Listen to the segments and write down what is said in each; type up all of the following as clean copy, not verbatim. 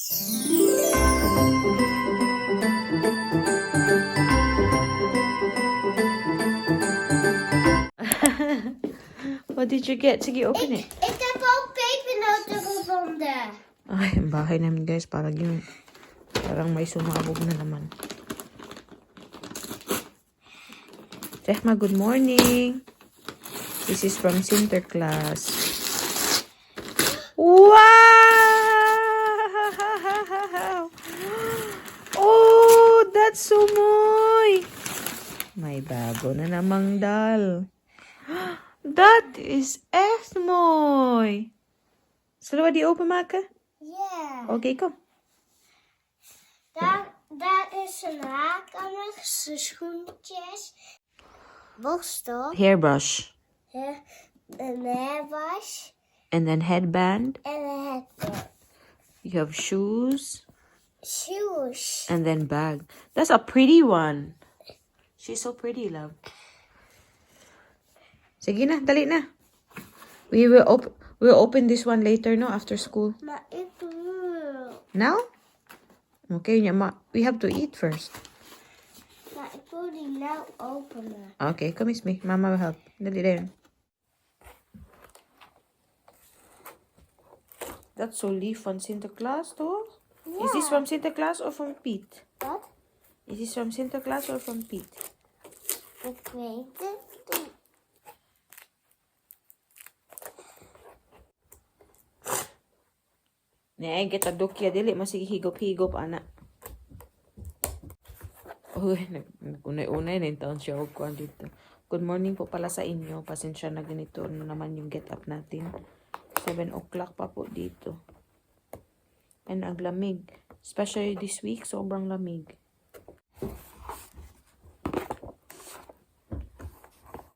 What did you get? Sige, open it. Ik heb ook pepernoten gevonden. Ay, ang bahay namin guys, parang may sumabog na naman. Tehma, good morning. This is from Sinterklaas. Wow! Oh, that's so moy. May bago na namang dal. That is echt mooi. Zullen we die openmaken? Ja. Oké, kom. Daar is een haak aan zijn schoentjes. Borstel. Hairbrush. Een hairwash. And then headband. En een headband. You have shoes. Shoes. And then bag. That's a pretty one. She's so pretty, love. Sige na, dali na. We'll open this one later, no? After school. Maar ik wil. Now? Okay, we have to eat first. Maar ik wil die nou openen. Okay, come with me. Mama will help. Dali there. That's so lief van Sinterklaas, toch? Ja. Is this from Sinterklaas or from Pete? Wat? Is this from Sinterklaas or from Pete? Ik weet het niet. Nee, get a dukya dili masige higop-higop ana. Uy, unay-unay na yung taon siya og kuan dito. Good morning po pala sa inyo. Pasensya na ganito na naman yung get up natin. 7 o'clock pa po dito. And ang lamig. Especially this week, sobrang lamig.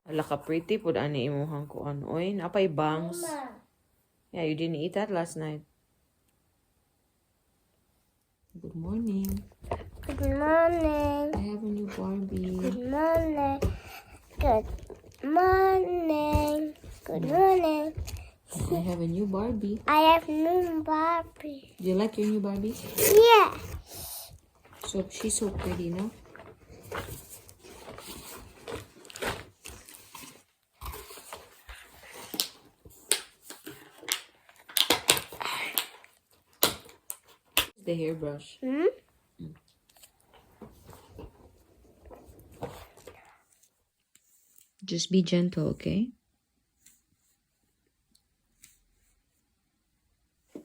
Ala ka pretty po ani imuhang kuan. Oy, napay bangs. Mama. Yeah, you didn't eat that last night. Good morning. Good morning. I have a new Barbie. Good morning. Good morning. Good morning. I have a new Barbie. I have new Barbie. Do you like your new Barbie? Yeah. So she's so pretty, no? The hairbrush. Hmm? Just be gentle, okay?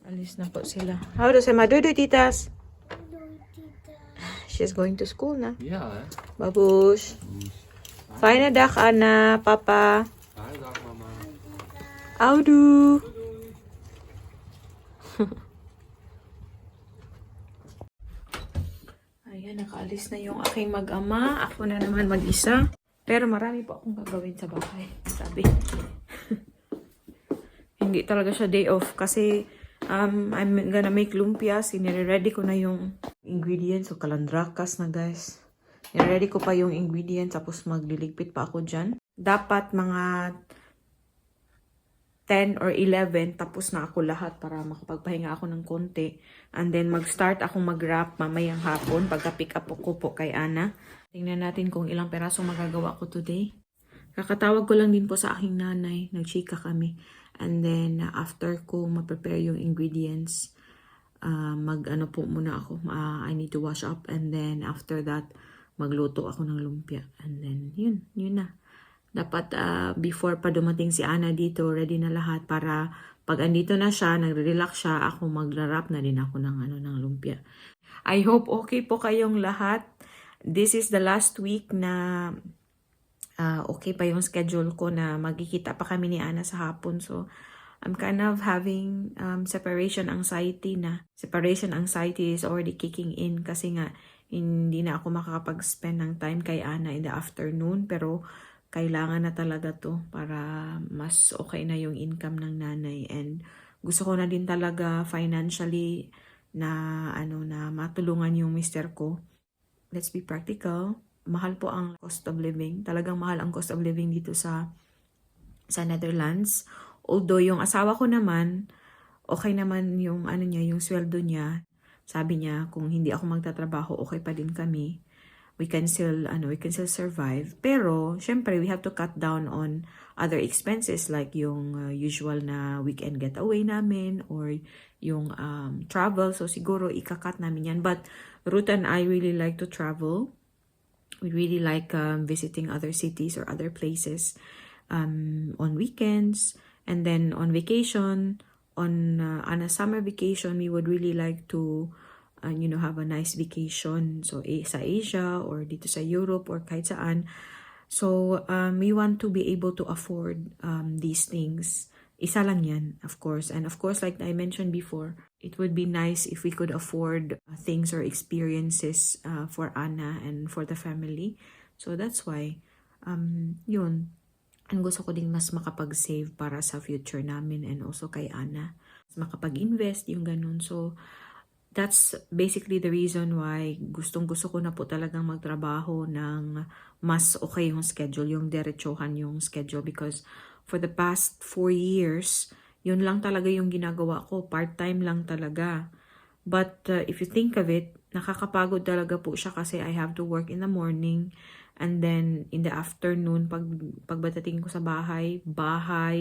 Alis na po sila. How does Emma do, titas? She's going to school na. Ja, hè? Babush. Fijne dag, Anna, papa. Fijne dag, mama. Audu. Ayan, nakaalis na yung aking mag-ama. Ako na naman mag-isa. Pero marami pa akong gagawin sa bahay. Sabi. Hindi talaga siya day off kasi I'm gonna make lumpia. Sinire-ready ko na yung ingredients. So, kalandrakas na, guys. Nire-ready ko pa yung ingredients. Tapos, magliligpit pa ako dyan. Dapat mga 10 or 11. Tapos na ako lahat para makapagpahinga ako ng konti. And then, mag-start akong mag-wrap mamayang hapon. Pagka-pick up ko po kay Ana. Tingnan natin kung ilang peraso magagawa ko today. Kakatawag ko lang din po sa aking nanay. Nag-chika kami. And then, after ko ma-prepare yung ingredients, mag-ano po muna ako. I need to wash up. And then, after that, magluto ako ng lumpia. And then, yun na. Dapat, before pa dumating si Ana dito, ready na lahat para pag andito na siya, nagre-relax siya, ako magra-wrap na din ako ng lumpia. I hope okay po kayong lahat. This is the last week na okay pa yung schedule ko na magkikita pa kami ni Ana sa hapon. So, I'm kind of having separation anxiety na. Separation anxiety is already kicking in kasi nga hindi na ako makakapag-spend ng time kay Ana in the afternoon. Pero, kailangan na talaga to para mas okay na yung income ng nanay. And gusto ko na din talaga financially na matulungan yung mister ko. Let's be practical. Mahal po ang cost of living. Talagang mahal ang cost of living dito sa Netherlands. Although yung asawa ko naman, okay naman yung yung sweldo niya. sabi niya, kung hindi ako magtatrabaho, okay pa din kami. We can still survive. Pero, syempre, we have to cut down on other expenses like yung usual na weekend getaway namin or yung travel. So, siguro, ikakat namin yan. But, Ruth and I really like to travel. We really like visiting other cities or other places on weekends. And then, on vacation, on a summer vacation, we would really like to have a nice vacation. So, sa Asia or dito sa Europe or kahit saan. So, we want to be able to afford these things. Isa lang yan, of course. And of course, like I mentioned before, it would be nice if we could afford things or experiences for Anna and for the family. So, that's why, yun. Ang gusto ko ding mas makapag-save para sa future namin and also kay Anna. Mas makapag-invest, yung ganun. So, that's basically the reason why gustong-gusto ko na po talagang magtrabaho ng mas okay yung schedule, yung diretsuhan yung schedule. Because for the past 4 years, yun lang talaga yung ginagawa ko. Part-time lang talaga. But if you think of it, nakakapagod talaga po siya kasi I have to work in the morning and then in the afternoon, pagbatating ko sa bahay,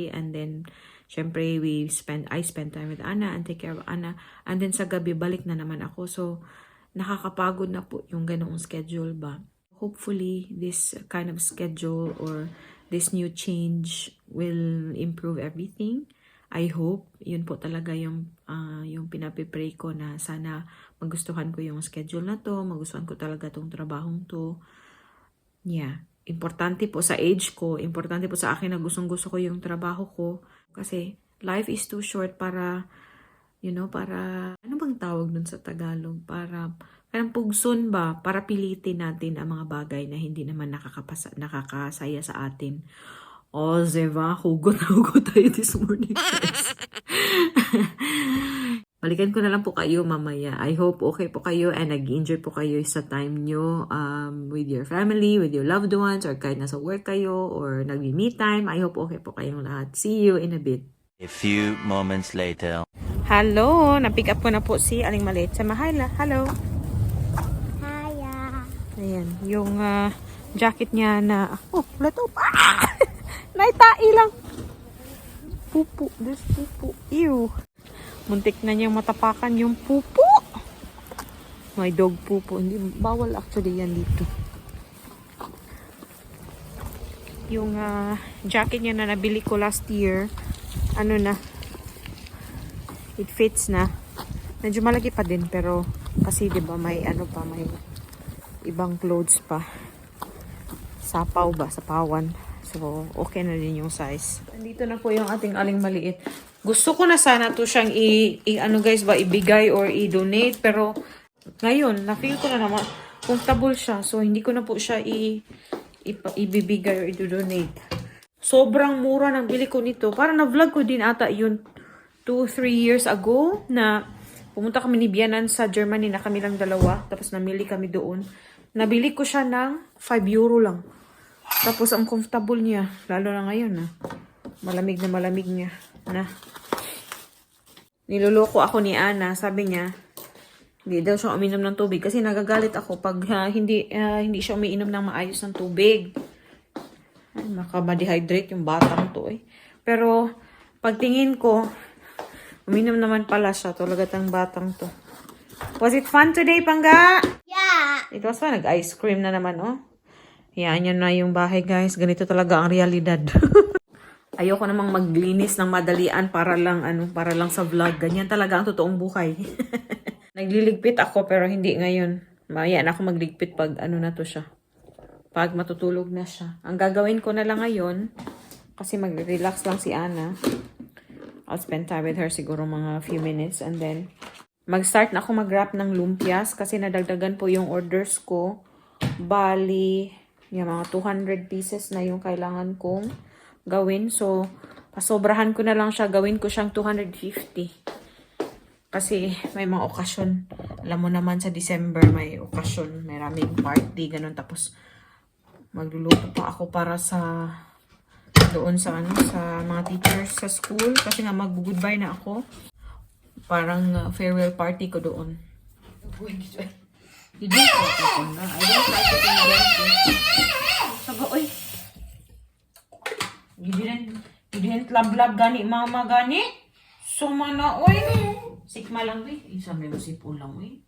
and then syempre, I spend time with Anna and take care of Anna. And then sa gabi, balik na naman ako. So, nakakapagod na po yung ganoong schedule ba. Hopefully, this kind of schedule or this new change will improve everything. I hope. Yun po talaga yung pinapipray ko na sana magustuhan ko yung schedule na to. Magustuhan ko talaga tong trabahong to. Yeah. Importante po sa age ko. Importante po sa akin na gustong-gusto ko yung trabaho ko. Kasi life is too short para, ano bang tawag dun sa Tagalog? Parang pugson ba? Para pilitin natin ang mga bagay na hindi naman nakakasaya sa atin. Oh, Zeva, hugot na hugot tayo this morning, guys. Balikan ko na lang po kayo mamaya. I hope okay po kayo and nag-enjoy po kayo sa time nyo with your family, with your loved ones, or kahit nasa work kayo, or nag-me time. I hope okay po kayong lahat. See you in a bit. A few moments later. Hello! Na-pick up ko na po si Aling Maliit sa Mahala. Hello! Hiya. Ayan. Yung jacket niya na... Oh, let up! Ah! Naitai lang! Pupu. There's pupu. Ew! Muntik na niyang matapakan yung pupu. My dog pupu. Hindi, bawal actually yan dito. Yung jacket niya na nabili ko last year, ano na, it fits na. Medyo malaki pa din, pero kasi diba may ano pa, may ibang clothes pa. Sapaw ba? Sapawan. So, okay na din yung size. Nandito na po yung ating Aling Maliit. Gusto ko na sana to siyang ibigay or i-donate. Pero, ngayon, na-feel ko na naman, comfortable siya. So, hindi ko na po siya ibibigay or i-donate. Sobrang mura ng bili ko nito. Parang na-vlog ko din ata yun 2-3 years ago na pumunta kami ni Bianan sa Germany na kami lang dalawa. Tapos namili kami doon. Nabili ko siya ng 5 euro lang. Tapos ang comfortable niya. Lalo na ngayon na. Malamig niya. Na. Niloloko ako ni Anna. Sabi niya, hindi daw siya uminom ng tubig. Kasi nagagalit ako pag hindi siya umiinom ng maayos ng tubig. Ay, makama-dehydrate yung batang to eh. Pero, pagtingin ko, uminom naman pala siya. Talagatang batang to. Was it fun today, Pangga? Yeah. It was fun. Nag-ice cream na naman, oh. Yan, yan na yung bahay, guys. Ganito talaga ang realidad. Ayoko namang maglinis ng madalian para lang sa vlog. Ganyan talaga ang totoong buhay. Nagliligpit ako pero hindi ngayon. Mayan ako magligpit pag na to siya. Pag matutulog na siya. Ang gagawin ko na lang ngayon, kasi mag-relax lang si Anna. I'll spend time with her siguro mga few minutes and then mag-start na ako mag-wrap ng lumpias kasi nadagdagan po yung orders ko. Bali, yung mga 200 pieces na yung kailangan kong gawin. So, pasobrahan ko na lang siya. Gawin ko siyang 250. Kasi may mga okasyon. Alam mo naman sa December may okasyon. May raming party, ganun. Tapos, magluluto pa ako para sa doon sa mga teachers sa school. Kasi nga mag-goodbye na ako. Parang farewell party ko doon. Uy, gito. You don't like it, Panda. I don't like it in the Saba, uy. You didn't love gani, mama gani. Sumana, uy. Sikma lang, be. Isa may masipul lang, uy.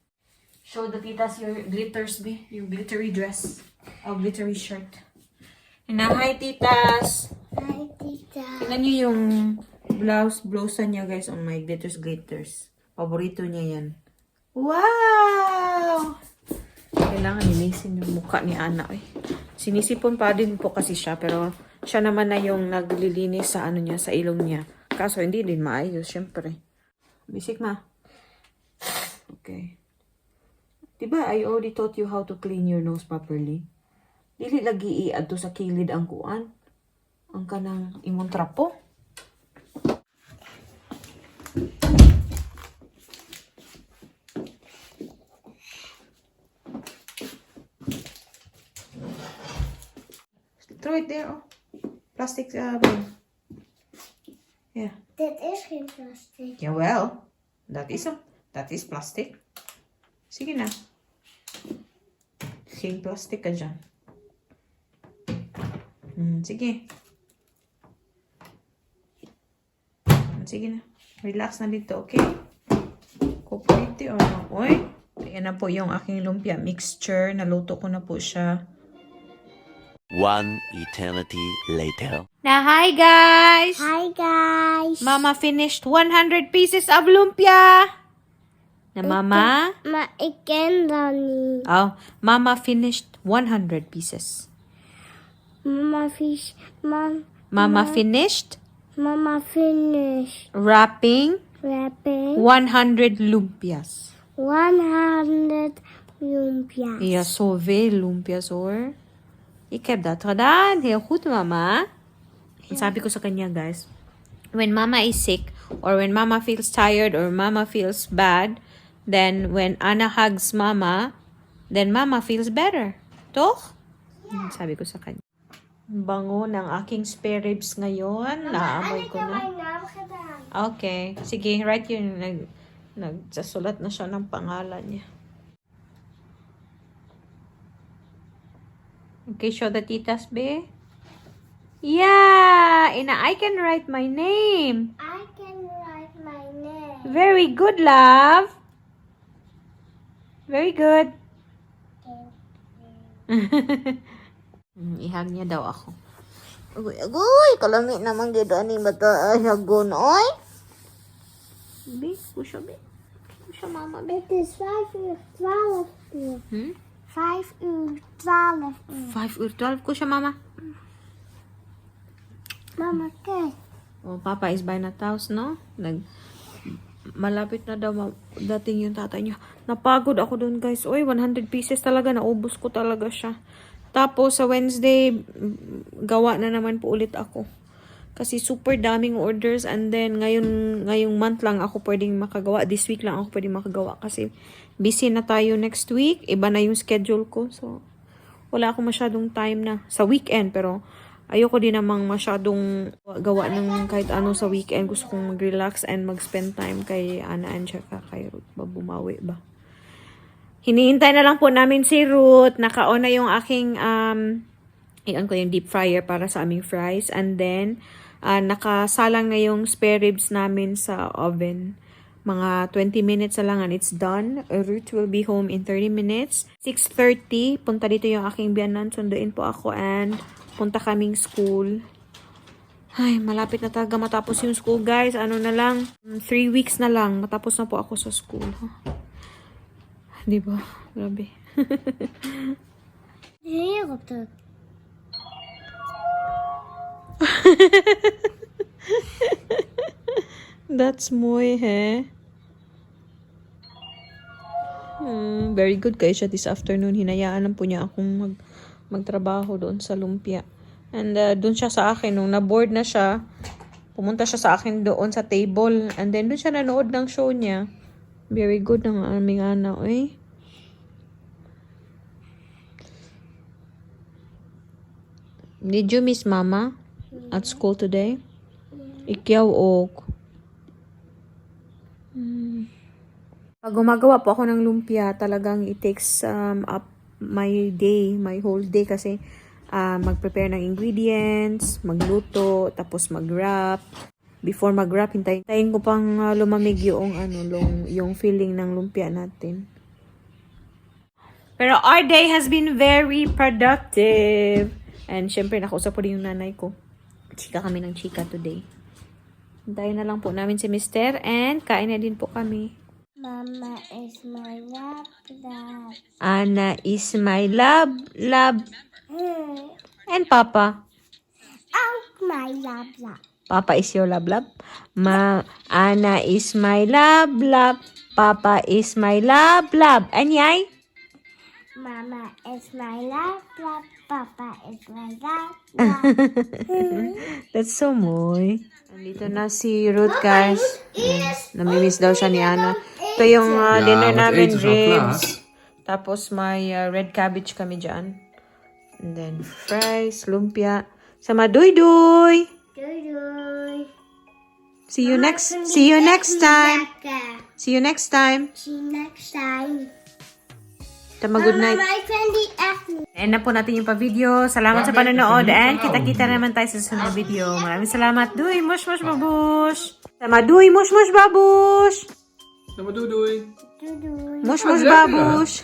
Show the titas your glitters, be. Your glittery dress. Oh, glittery shirt. Hi, titas. Hi, Tita. Tingnan niyo yung blouse niya, guys, on my glitters. Paborito niya yan. Wow! Kailangan linisin yung mukha ni Ana, eh. Sinisipon pa din po kasi siya, pero siya naman na yung naglilinis sa ano niya, sa ilong niya. Kaso hindi din maayos, syempre. Bisik ma. Okay. Diba, I already taught you how to clean your nose properly. Dili lagi i-add sa kilid ang kuan. Ang kanang imong trapo. Throw it there, oh. Plastic bowl. Yeah. Dit is geen plastic. Jawel. Dat is plastic. Sige na. Geen plastic ka dyan. Sige. Sige na. Relax na dito, okay? Kupwede o no? Uy. Ayan na po yung aking lumpia mixture. Naluto ko na po siya. One eternity later. Na hi guys! Hi, guys. Mama finished 100 pieces of lumpia. Na mama? Maar ik ken dat niet. Oh, mama finished 100 pieces. Mama Finished Mama finished wrapping wrapping 100 lumpias. 100 lumpia's. Ja, zoveel lumpias hoor. Ik heb dat gedaan. Heel goed, mama. En sabi ko sa kanya, guys, when mama is sick, or when mama feels tired, or mama feels bad, then when Anna hugs mama, then mama feels better. Toch? Sabi ko sa kanya. Bango ng aking spare ribs ngayon. Naamoy ko na. mijn naam gedaan. Okay. Sige, write yun. Nagsasulat na siya ng pangalan niya. Okay, show the titas, be. Yeah! And I can write my name. I can write my name. Very good, love. Very good. Ihag niya daw ako. Agoy, kalami naman gito ani bata hagon oy. Be, pusha, be. Pusha, mama, be. Het is 5:12. 5:12. 5:12 ko siya, mama. Mama, kijk. Oh, Papa is buying a house, no? Malapit na daw dating yung tatay niya. Napagod ako doon, guys. Oy, 100 pieces talaga. Naubos ko talaga siya. Tapos, sa Wednesday, gawa na naman po ulit ako. Kasi super daming orders. And then, ngayong month lang ako pwedeng makagawa. This week lang ako pwedeng makagawa. Kasi, busy na tayo next week. Iba na yung schedule ko. So, wala akong masyadong time na. Sa weekend, pero ayoko din namang masyadong gawa ng kahit ano sa weekend. Gusto kong mag-relax and mag-spend time kay Ana and tsaka kay Ruth. Bumawi ba? Hinihintay na lang po namin si Ruth. Naka-on na yung aking, iyan ko yung deep fryer para sa aming fries. And then, nakasalang na yung spare ribs namin sa oven. Mga 20 minutes na lang and it's done. Ruth will be home in 30 minutes. 6:30, punta dito yung aking biyanan. Sunduin po ako and punta kaming school. Ay, malapit na talaga matapos yung school, guys. Ano na lang, 3 weeks na lang. Matapos na po ako sa school. Diba? Grabe. Hierop druk. That's mooi, he? Very good kayo siya this afternoon. Hinayaan lang po niya akong magtrabaho doon sa lumpia. And doon siya sa akin. Nung na-board na siya, pumunta siya sa akin doon sa table. And then doon siya nanood ng show niya. Very good ng aming anak, eh. Did you miss Mama at school today? Ikaw og. Pag gumagawa po ako ng lumpia, talagang it takes up my day, my whole day kasi mag-prepare ng ingredients, magluto, tapos mag-wrap. Before mag-wrap, hintayin ko pang lumamig yung yung filling ng lumpia natin. Pero our day has been very productive. And syempre, nakausap ko din yung nanay ko. Chika kami ng chika today. Hintayin na lang po namin si Mister and kain na din po kami. Mama is my love. Ana is my love. And Papa? Oh, my love. Papa is your love. Ana is my love. Papa is my love. And Yay? Mama is my love. Papa is my love. That's so moy. Nandito na si Ruth, guys. Namimiss daw siya ni Ana. Ito yung dinner namin, ribs. Tapos may red cabbage kami dyan. And then fries, lumpia. Sama duy-duy. See you next time. See you next time. See you next time. Tama, good night. My friendly F. End na po natin yung pa-video. Salamat sa panonood. And kita-kita naman tayo sa susunod na video. Maraming salamat. Duy, mush, babush. Sama, duy, mush, babush. Sama Duduy. Mush, babush.